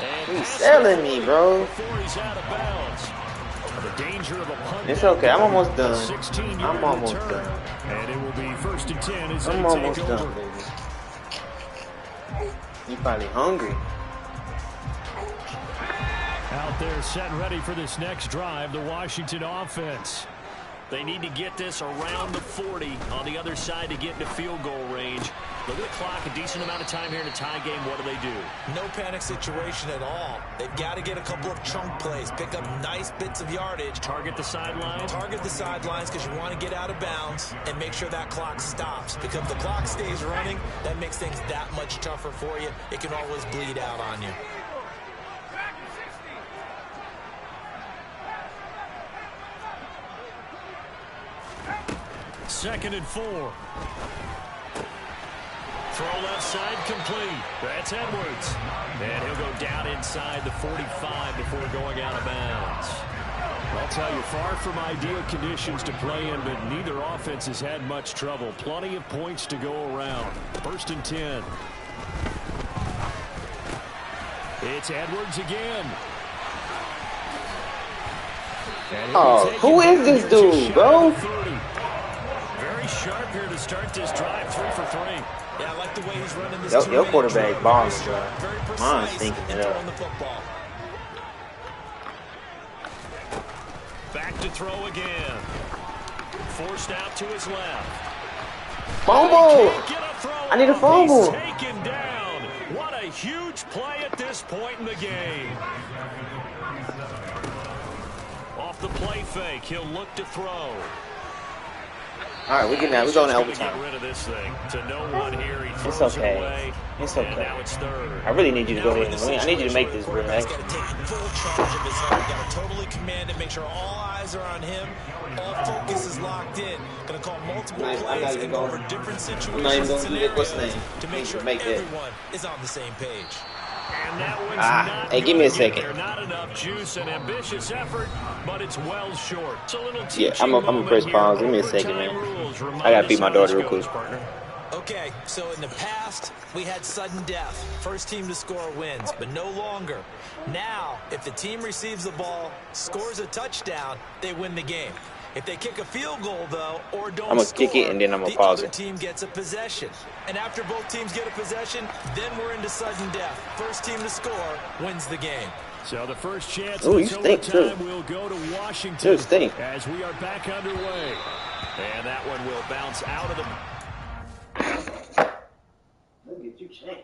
And He's selling me, bro. before he's out of bounds. The danger of a punt. It's okay. I'm almost done. 16-yard I'm almost return. done. And it will be 1st and 10 as I'm they almost take done, over. baby. You probably hungry. Out there set and ready for this next drive, the Washington offense. They need to get this around the 40 on the other side to get into field goal range. Look at the clock, a decent amount of time here in a tie game. What do? No panic situation at all. They've got to get a couple of chunk plays, pick up nice bits of yardage. Target the sideline. Target the sidelines because you want to get out of bounds and make sure that clock stops. Because if the clock stays running, that makes things that much tougher for you. It can always bleed out on you. Second and 4. Throw left side complete. That's Edwards. And he'll go down inside the 45 before going out of bounds. I'll tell you, far from ideal conditions to play in, but neither offense has had much trouble. Plenty of points to go around. 1st and 10. It's Edwards again. Oh, who is this dude, bro? Very sharp here to start this drive. 3 for 3. Yeah, I like the way he's running this. Your quarterback balling, bro. Very precise Mine's thinking it in up. throwing the football. Back to throw again. Forced out to his left. Fumble! Can't get a throw I need a off. fumble. He's taken down. What a huge play at this point in the game. Off the play fake, he'll look to throw. All right, we're getting out. We're going to He's gonna overtime. get rid of this thing. To no one here, he throws It's okay. it away. It's And okay. now it's 3rd. I really need you to go Now ahead. we're in a I need you to make this, bro. quarterback's got to take full charge of his head. Got to totally command it, make sure all eyes are on him. All focus is locked in. Going to call multiple I'm not plays even and going- go over different situations I'm not even and going to do that. What's the scenarios name? to make sure Make that. everyone is on the same page. And that one's not hey, give me a gonna get second. there. Not enough juice and ambitious effort, but it's well short. It's a little Yeah, teaching I'm gonna press moment pause. here. Give me a second, Overtime man. rules remind I gotta us feed my how daughter this real goes, quick. partner. Okay, so in the past, we had sudden death. First team to score wins, but no longer. Now, if the team receives the ball, scores a touchdown, they win the game. If they kick a field goal, though, or don't I'm gonna score, kick it and then I'm gonna the pause other it. team gets a possession. And after both teams get a possession, then we're into sudden death. First team to score wins the game. So the first chance Ooh, of you this stink, overtime too. will go to Washington You stink. as we are back underway. And that one will bounce out of the... Let me get you changed.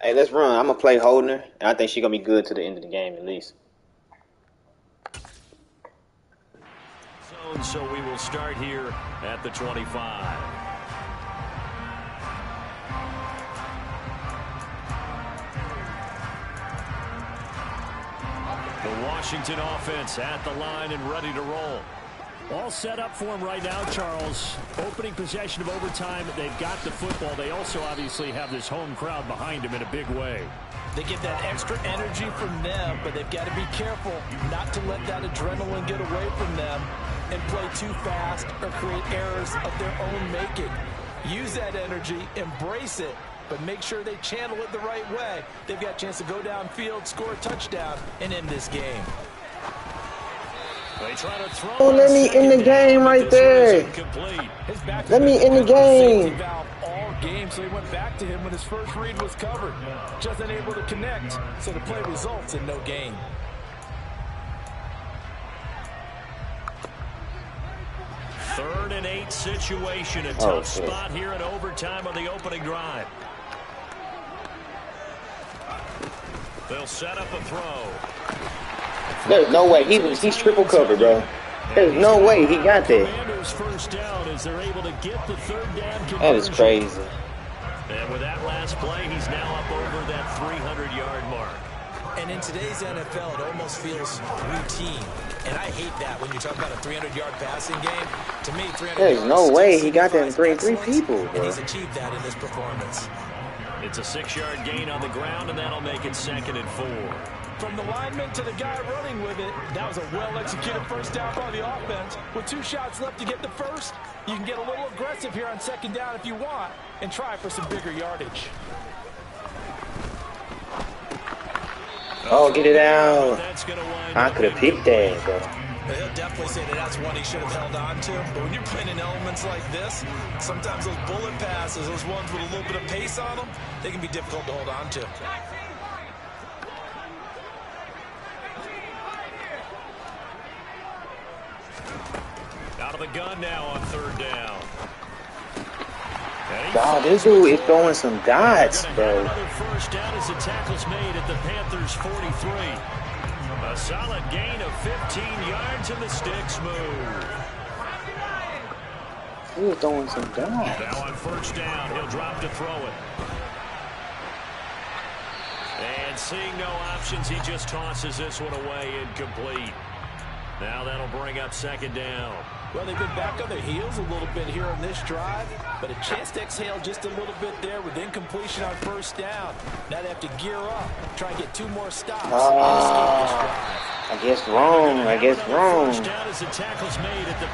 Hey, let's run. I'm gonna play holding her, and I think she's gonna be good to the end of the game at least. So we will start here at the 25. The Washington offense at the line and ready to roll. All set up for him right now, Charles. Opening possession of overtime. They've got the football. They also obviously have this home crowd behind them in a big way. They get that extra energy from them, but they've got to be careful not to let that adrenaline get away from them and play too fast or create errors of their own making. Use that energy, embrace it, but make sure they channel it the right way. They've got a chance to go downfield, score a touchdown, and end this game. They try to throw. Oh, let me in the game right there. Let me in the game. All game, so he went back to him when his first read was covered. Just unable to connect, so the play results in no gain. Third and 8 situation. A tough spot here in overtime on the opening drive. They'll set up a throw. There's no way. He's triple covered, bro. There's no way he got that. Commanders first down as they're able to get the third down conversion. That is crazy. And with that last play, he's now up over that 300-yard mark. And in today's NFL, it almost feels routine. And I hate that when you talk about a 300-yard passing game. To me, 300 There's yards no way he got that in three three people, bro. And he's achieved that in this performance. It's a 6-yard gain on the ground, and that'll make it 2nd and 4. From the lineman to the guy running with it, that was a well-executed first down by the offense. With 2 shots left to get the first, you can get a little aggressive here on 2nd down if you want and try for some bigger yardage. Oh, get it out. I could have picked that, bro. He'll definitely say that that's one he should have held on to. But when you're playing in elements like this, sometimes those bullet passes, those ones with a little bit of pace on them, they can be difficult to hold on to. Out of the gun now on 3rd down. Wow, this dude is throwing some dots, bro. Another first down as the tackle's made at the Panthers' 43. A solid gain of 15 yards and the sticks move. He was throwing some dots. Now on 1st down, he'll drop to throw it. And seeing no options, he just tosses this one away incomplete. Now that'll bring up 2nd down. Well, they've been back on their heels a little bit here on this drive, but a chance to exhale just a little bit there with incompletion on 1st down. Now they have to gear up, try and get 2 more stops and escape this drive. I guess wrong.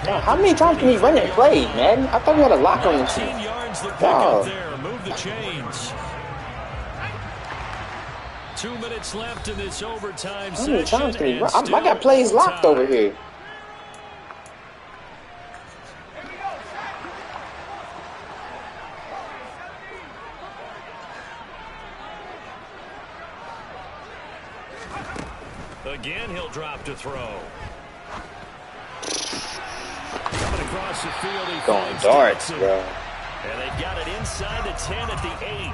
Now, how many times can he run that play, man? I thought we had a lock on this team. Wow. Move the chains. 2 minutes left in this overtime session. How many times can he run? I got plays locked over here. Again, he'll drop to throw. Coming across the field, he going darts, bro. And they've got it inside the 10 at the 8.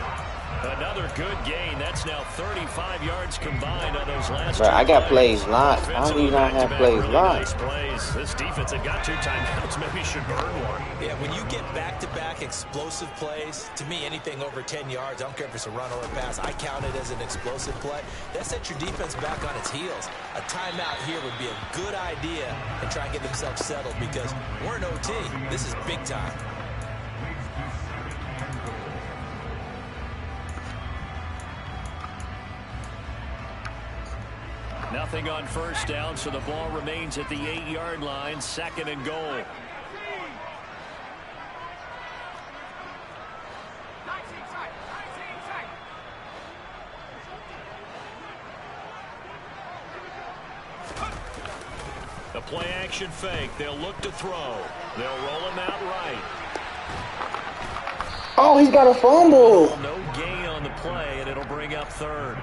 Another good gain. That's now 35 yards combined on those last 2 Bro, I got plays locked. How do you not have plays locked? Plays. This defense had got 2 timeouts. Maybe should burn one. Yeah, when you get back-to-back explosive plays, to me, anything over 10 yards, I don't care if it's a run or a pass, I count it as an explosive play. That sets your defense back on its heels. A timeout here would be a good idea and try and get themselves settled because we're in OT. This is big time. Nothing on 1st down, so the ball remains at the 8-yard line, 2nd and goal. The play action fake. They'll look to throw. They'll roll him out right. Oh, he's got a fumble. No gain on the play, and it'll bring up 3rd.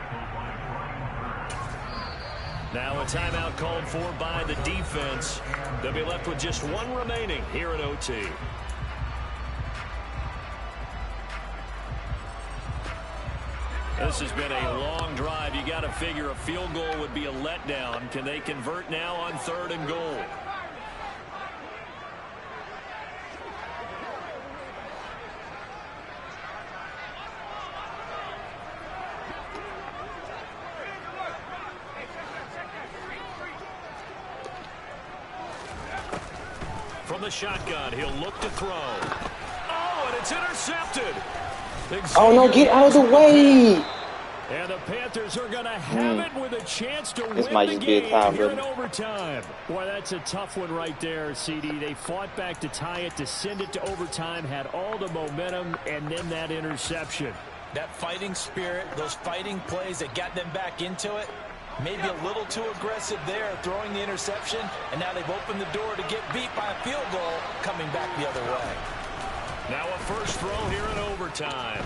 Now a timeout called for by the defense. They'll be left with just 1 remaining here in OT. This has been a long drive. You got to figure a field goal would be a letdown. Can they convert now on 3rd and goal? From the shotgun, he'll look to throw. Oh, and it's intercepted. Oh, no, get out of the way. And the Panthers are going to have it with a chance to win might the just be a game time, here brother. in overtime. Boy, that's a tough one right there, CD. They fought back to tie it, to send it to overtime, had all the momentum, and then that interception. That fighting spirit, those fighting plays that got them back into it, maybe a little too aggressive there, throwing the interception, and now they've opened the door to get beat by a field goal coming back the other way. Now a first throw here in overtime.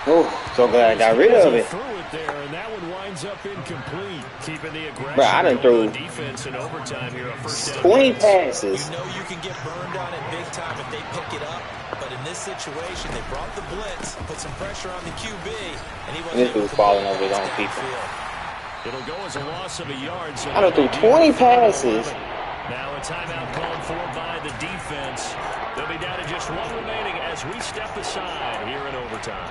Oh, so glad I got rid of it. Threw it there, and that one winds up incomplete. Keeping the aggression. Bro, I done threw defense in overtime here. A first down. 20 passes. You know you can get burned on it big time if they pick it up, but in this situation, they brought the blitz, put some pressure on the QB, and he wasn't This able dude's to falling get over his own downfield. people. It'll go as a loss of a yard. So I done threw 20 passes. Now a timeout called for by the defense. They'll be down to just one remaining as we step aside here in overtime.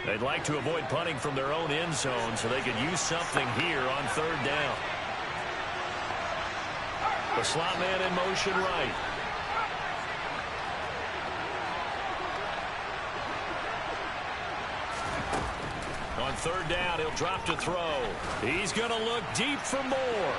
They'd like to avoid punting from their own end zone so they could use something here on 3rd down. The slot man in motion right. On 3rd down, he'll drop to throw. He's going to look deep for more.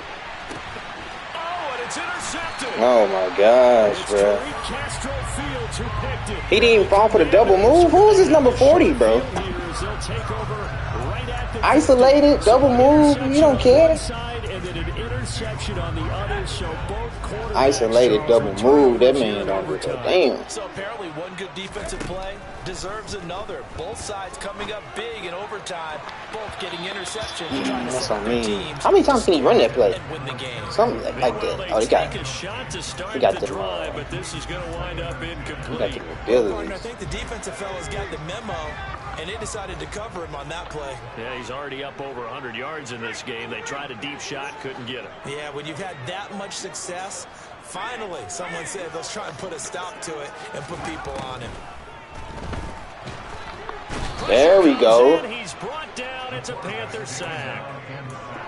Oh, and it's intercepted. Oh, my gosh, It's bro. Tariq Castro Fields who picked it. He didn't even fall for the double move. Who is this number 40, bro? They'll take over right at the Isolated, double move. You don't care. side and then an interception on the other, so both quarterbacks Isolated double move. That man don't do that. Damn. So apparently one good defensive play deserves another. Both sides coming up big in overtime, both getting interceptions. Trying to That's set what I their mean. teams How many times can he run that play? and win the game. Something like that. Oh, he got Take a shot to start he got the the- drive, but this is going to wind up he got incomplete. the Partner, I abilities. think the defensive fellas got the memo, and they decided to cover him on that play. Yeah, he's already up over 100 yards in this game. They tried a deep shot, couldn't get it. Yeah, when you've had that much success, finally someone said, let's try and put a stop to it and put people on him. There we go. And he's brought down. It's a Panther sack.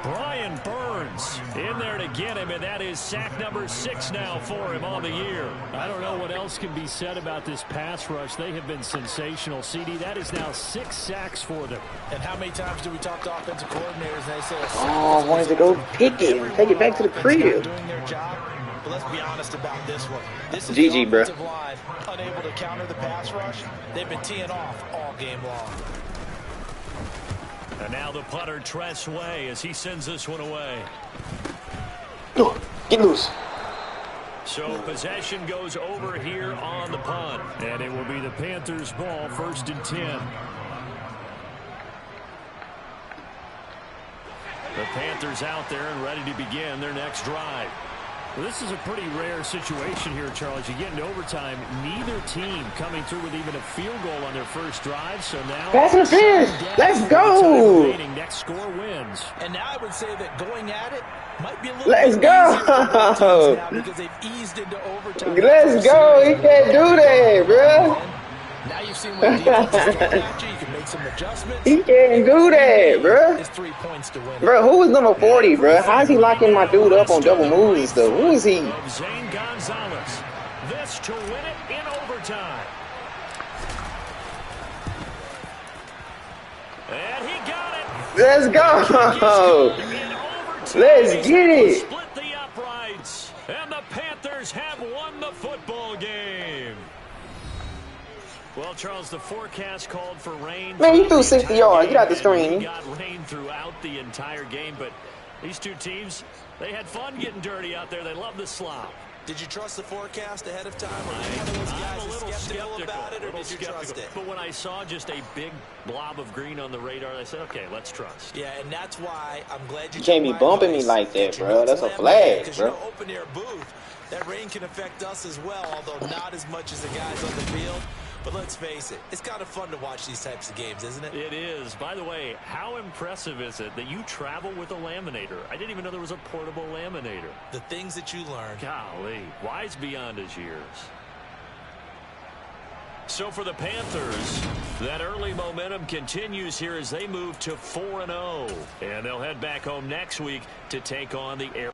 Brian Burns in there to get him, and that is sack number 6 now for him on the year. I don't know what else can be said about this pass rush. They have been sensational. CD, that is now 6 sacks for them. And how many times do we talk to offensive coordinators and they say, Oh, I wanted to go pick it and take it back to the crib. doing their job? But let's be honest about this one. This is GG, the bro. offensive line unable to counter the pass rush. They've been teeing off all game long. And now the punter Tress Way as he sends this one away. Oh, get loose. So possession goes over here on the punt. And it will be the Panthers' ball, 1st and 10. The Panthers out there and ready to begin their next drive. Well, this is a pretty rare situation here, Charles. You get into overtime, neither team coming through with even a field goal on their first drive. So now, Pass interference. Let's go. Next score wins. And now I would say that going at it might be a little Let's bit go. easier for both teams now because they've eased into overtime. Let's go. He can't do that, bro. Now you've seen what the defense is throwing at you. You can make some adjustments. He can't do that, bro. It's 3 points to win. Bro, who is number 40, bro? How is he locking my dude up on double moves and stuff? Who is he? Of Zane Gonzalez. This to win it in overtime. And he got it. Let's go. In overtime, Let's he's get able to it. Split the uprights. And the Panthers have won the football game. Well, Charles, the forecast called for rain. Man, you threw the 60 entire yards. game, Get out the and screen. we got rain throughout the entire game, but these two teams, they had fun getting dirty out there. They love the slop. Did you trust the forecast ahead of time? Or were you one of those guys who's skeptical about it, or did you trust it? But when I saw just a big blob of green on the radar, I said, okay, let's trust. Yeah, and that's why I'm glad you can't be bumping me like that, bro. That's a flag, bro. Because open air booth, that rain can affect us as well, although not as much as the guys on the field. But let's face it, it's kind of fun to watch these types of games, isn't it? It is. By the way, how impressive is it that you travel with a laminator? I didn't even know there was a portable laminator. The things that you learn. Golly, wise beyond his years. So for the Panthers, that early momentum continues here as they move to 4-0. And they'll head back home next week to take on the Air.